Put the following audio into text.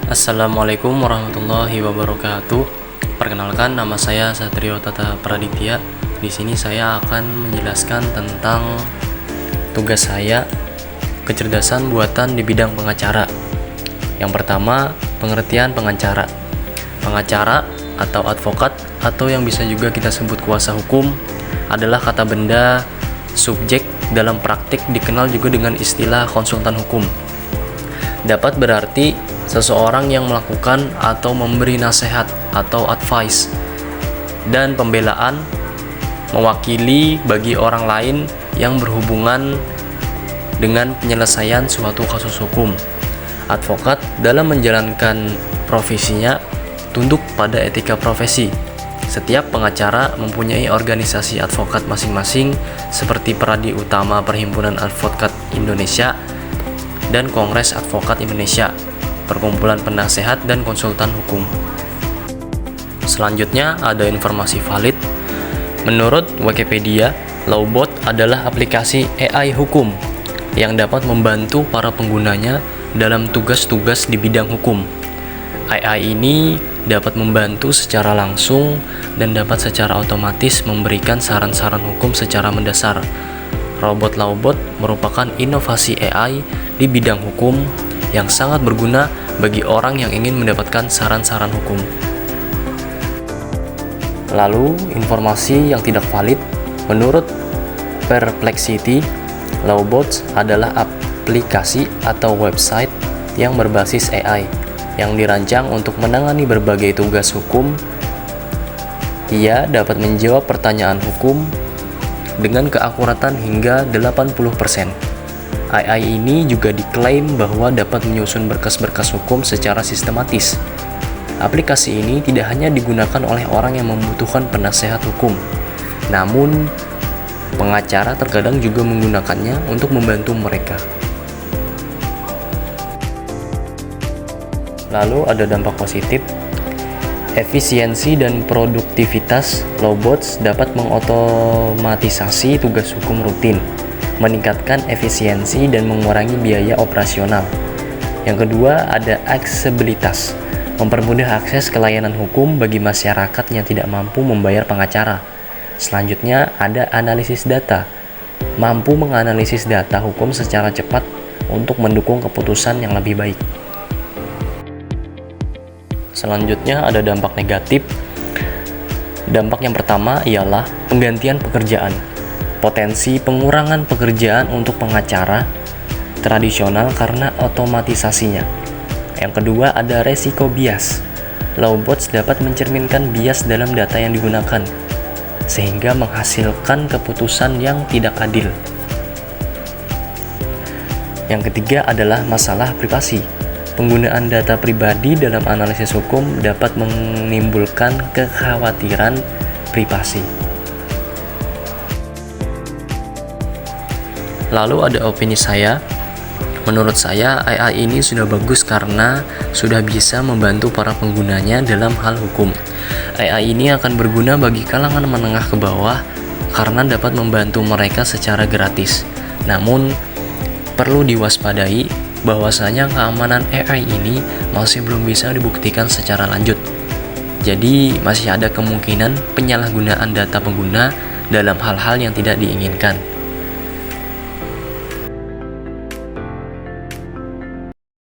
Assalamualaikum warahmatullahi wabarakatuh. Perkenalkan, nama saya Satrio Tata Praditya. Di sini saya akan menjelaskan tentang tugas saya, kecerdasan buatan di bidang pengacara. Yang pertama, pengertian pengacara. Pengacara atau advokat atau yang bisa juga kita sebut kuasa hukum adalah kata benda subjek dalam praktik dikenal juga dengan istilah konsultan hukum. Dapat berarti seseorang yang melakukan atau memberi nasihat atau advice dan pembelaan mewakili bagi orang lain yang berhubungan dengan penyelesaian suatu kasus hukum. Advokat dalam menjalankan profesinya tunduk pada etika profesi. Setiap pengacara mempunyai organisasi advokat masing-masing seperti Peradi Utama Perhimpunan Advokat Indonesia dan Kongres Advokat Indonesia, perkumpulan penasehat dan konsultan hukum. Selanjutnya ada informasi valid. Menurut Wikipedia, Lawbot adalah aplikasi AI hukum yang dapat membantu para penggunanya dalam tugas-tugas di bidang hukum. AI ini dapat membantu secara langsung dan dapat secara otomatis memberikan saran-saran hukum secara mendasar. Robot Lawbot merupakan inovasi AI di bidang hukum yang sangat berguna bagi orang yang ingin mendapatkan saran-saran hukum. Lalu, informasi yang tidak valid. Menurut Perplexity, Lawbot adalah aplikasi atau website yang berbasis AI yang dirancang untuk menangani berbagai tugas hukum. Ia dapat menjawab pertanyaan hukum dengan keakuratan hingga 80%. AI ini juga diklaim bahwa dapat menyusun berkas-berkas hukum secara sistematis. Aplikasi ini tidak hanya digunakan oleh orang yang membutuhkan penasehat hukum, namun pengacara terkadang juga menggunakannya untuk membantu mereka. Lalu ada dampak positif. Efisiensi dan produktivitas Lawbot dapat mengotomatisasi tugas hukum rutin, meningkatkan efisiensi dan mengurangi biaya operasional. Yang kedua ada aksesibilitas, mempermudah akses ke layanan hukum bagi masyarakat yang tidak mampu membayar pengacara. Selanjutnya ada analisis data, mampu menganalisis data hukum secara cepat untuk mendukung keputusan yang lebih baik. Selanjutnya ada dampak negatif. Dampak yang pertama ialah penggantian pekerjaan. Potensi pengurangan pekerjaan untuk pengacara tradisional karena otomatisasinya. Yang kedua ada resiko bias. Lawbot dapat mencerminkan bias dalam data yang digunakan, sehingga menghasilkan keputusan yang tidak adil. Yang ketiga adalah masalah privasi. Penggunaan data pribadi dalam analisis hukum dapat menimbulkan kekhawatiran privasi. Lalu ada opini saya. Menurut saya, AI ini sudah bagus karena sudah bisa membantu para penggunanya dalam hal hukum. AI ini akan berguna bagi kalangan menengah ke bawah karena dapat membantu mereka secara gratis. Namun, perlu diwaspadai bahwasanya keamanan AI ini masih belum bisa dibuktikan secara lanjut. Jadi, masih ada kemungkinan penyalahgunaan data pengguna dalam hal-hal yang tidak diinginkan.